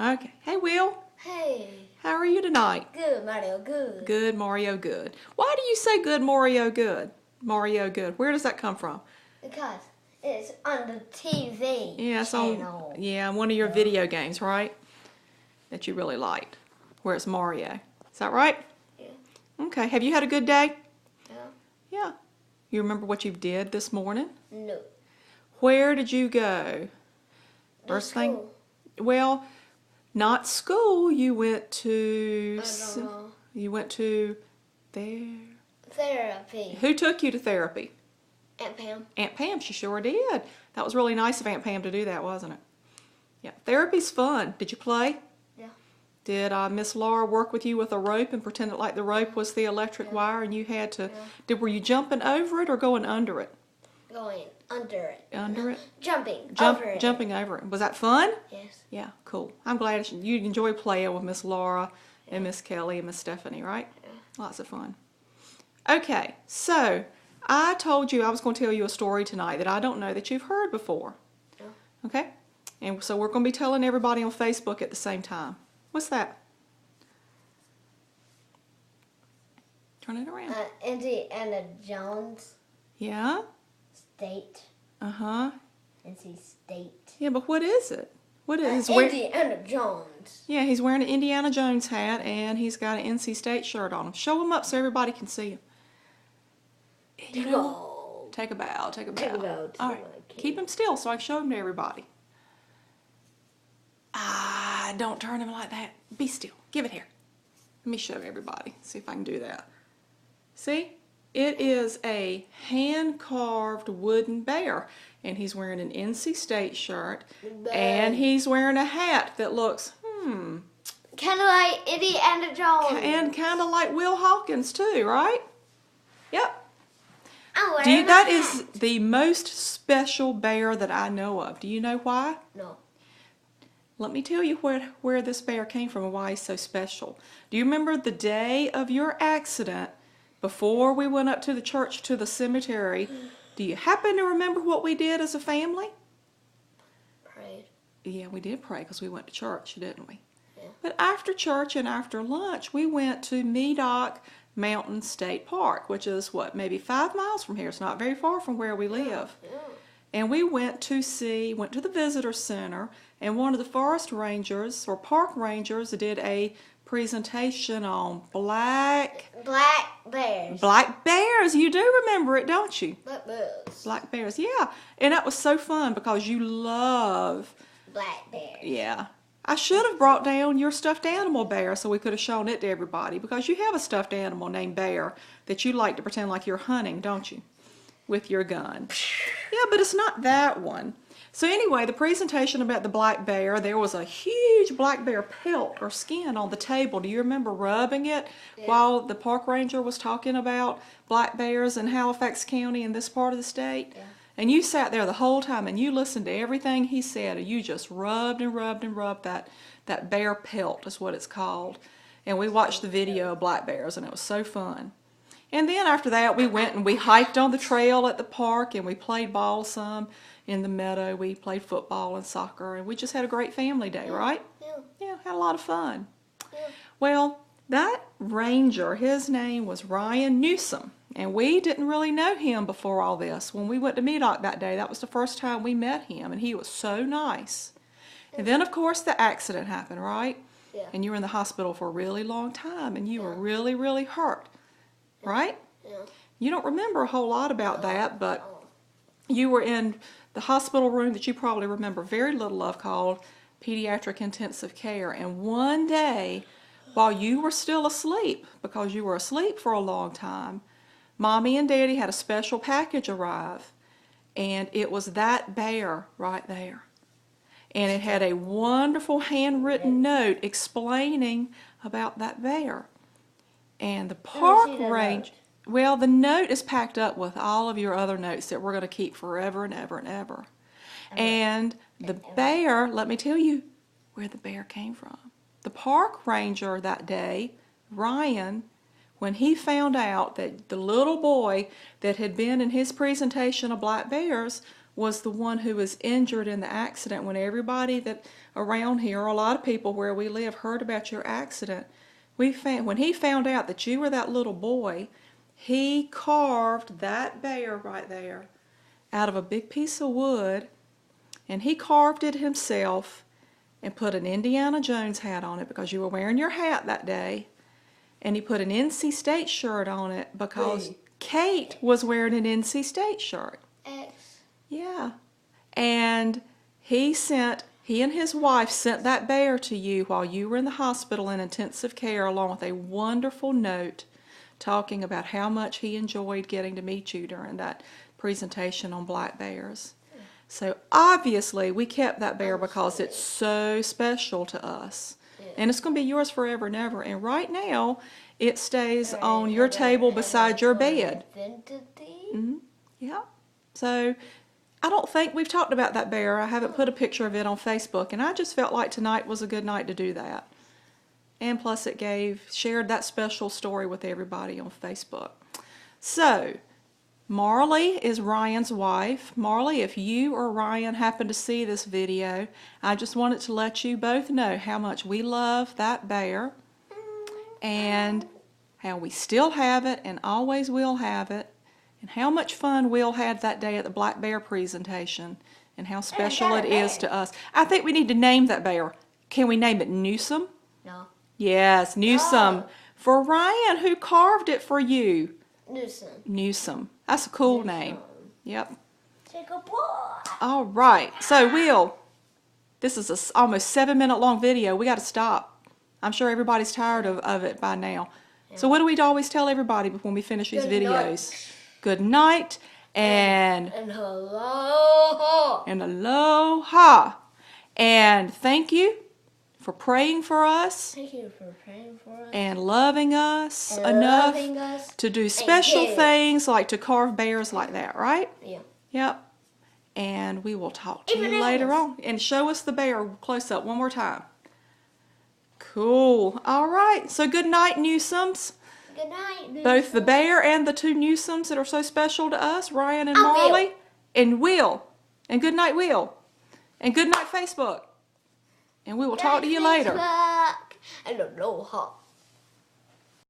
Okay. Hey, Will. Hey. How are you tonight? Good, Mario, good. Good, Mario, good. Why do you say good, Mario, good? Mario, good. Where does that come from? Because it's on the TV Yeah, it's channel. on one of your video games, right? That you really liked, where it's Mario. Is that right? Yeah. Okay. Have you had a good day? Yeah. Yeah. You remember what you did this morning? No. Where did you go? First thing. School. Well, not school. You went to. I don't know. You went to there. Therapy. Who took you to therapy? Aunt Pam. Aunt Pam. She sure did. That was really nice of Aunt Pam to do that, wasn't it? Yeah. Therapy's fun. Did you play? Yeah. Did Miss Laura work with you with a rope and pretend it like the rope was the electric wire and you had to? Yeah. Were you jumping over it or going under it? Going under it. Under it. Jumping over it. Jumping over it. Was that fun? Yes. Yeah, cool. I'm glad you enjoy playing with Miss Laura and Miss Kelly and Miss Stephanie, right? Yeah. Lots of fun. Okay, so I told you I was going to tell you a story tonight that I don't know that you've heard before. Yeah. Okay? And so we're going to be telling everybody on Facebook at the same time. What's that? Turn it around. Indiana Jones Yeah? State. Uh-huh. NC State. Yeah, but what is it? What is Indiana Jones. Yeah, he's wearing an Indiana Jones hat and he's got an NC State shirt on him. Show him up so everybody can see him. You know, take a bow, take a bow. Take a bow to All right, keep him still so I can show him to everybody. Ah, don't turn him like that. Be still. Give it here. Let me show everybody. See if I can do that. See? It is a hand-carved wooden bear, and he's wearing an NC State shirt, and he's wearing a hat that looks, kind of like Indiana Jones. and kind of like Will Hawkins too, right? Yep. I'm That is the most special bear that I know of. Do you know why? No. Let me tell you where this bear came from and why he's so special. Do you remember the day of your accident before we went up to the church to the cemetery? Do you happen to remember what we did as a family? Prayed. Yeah, we did pray because we went to church, didn't we? Yeah. But after church and after lunch, we went to Medoc Mountain State Park, which is, maybe 5 miles from here. It's not very far from where we live. Yeah. And we went to the visitor center, and one of the forest rangers or park rangers did a presentation on black bears. Black bears. You do remember it, don't you? Black bears. Black bears, yeah. And that was so fun because you love Black bears. Yeah. I should have brought down your stuffed animal bear so we could have shown it to everybody because you have a stuffed animal named Bear that you like to pretend like you're hunting, don't you? With your gun. Yeah, but it's not that one. So anyway, the presentation about the black bear, there was a huge black bear pelt or skin on the table. Do you remember rubbing it while the park ranger was talking about black bears in Halifax County in this part of the state? Yeah. And you sat there the whole time and you listened to everything he said and you just rubbed and rubbed and rubbed that bear pelt is what it's called. And we watched the video of black bears and it was so fun. And then after that we went and we hiked on the trail at the park and we played ball some in the meadow. We played football and soccer and we just had a great family day, right? Yeah. Yeah, had a lot of fun. Yeah. Well, that ranger, his name was Ryan Newsom. And we didn't really know him before all this. When we went to Medoc that day, that was the first time we met him, and he was so nice. And then, of course, the accident happened, right? Yeah. And you were in the hospital for a really long time, and you were really, really hurt, right? Yeah. You don't remember a whole lot about that, but you were in the hospital room that you probably remember very little of called pediatric intensive care. And one day, while you were still asleep, because you were asleep for a long time, Mommy and Daddy had a special package arrive, and it was that bear right there. And it had a wonderful handwritten note explaining about that bear. And the park ranger, well, the note is packed up with all of your other notes that we're going to keep forever and ever and ever. And the bear, let me tell you where the bear came from. The park ranger that day, Ryan, when he found out that the little boy that had been in his presentation of black bears was the one who was injured in the accident. When everybody that around here, a lot of people where we live, heard about your accident, when he found out that you were that little boy, he carved that bear right there out of a big piece of wood, and he carved it himself and put an Indiana Jones hat on it because you were wearing your hat that day, and he put an NC State shirt on it because Kate was wearing an NC State shirt. X. Yeah. And he and his wife sent that bear to you while you were in the hospital in intensive care, along with a wonderful note talking about how much he enjoyed getting to meet you during that presentation on black bears. So obviously we kept that bear because it's so special to us. And it's going to be yours forever and ever. And right now, it stays on your table beside your bed. Mm-hmm. Yeah. So I don't think we've talked about that bear. I haven't put a picture of it on Facebook, and I just felt like tonight was a good night to do that. And plus it shared that special story with everybody on Facebook. So, Marley is Ryan's wife. Marley, if you or Ryan happen to see this video, I just wanted to let you both know how much we love that bear and how we still have it and always will have it, and how much fun Will had that day at the black bear presentation and how special it is to us. I think we need to name that bear. Can we name it Newsome? No. Yes, Newsome. No. For Ryan, who carved it for you. Newsome. Newsome. That's a cool name. Yep. Take a boy. All right. So, Will, this is a almost 7-minute long video. We got to stop. I'm sure everybody's tired of it by now. Yeah. So what do we always tell everybody when we finish these videos? Good night and hello. And aloha. And thank you for praying for us. Thank you for praying for us. And loving us enough to do special things like to carve bears like that, right? Yeah. Yep. And we will talk to you later on. And show us the bear close up one more time. Cool. All right. So good night, Newsomes. Good night, Newsome. Both the bear and the two Newsomes that are so special to us, Ryan and Will. Marley. And Will. And good night, Will. And good night, Facebook. And we will talk to you later. And aloha.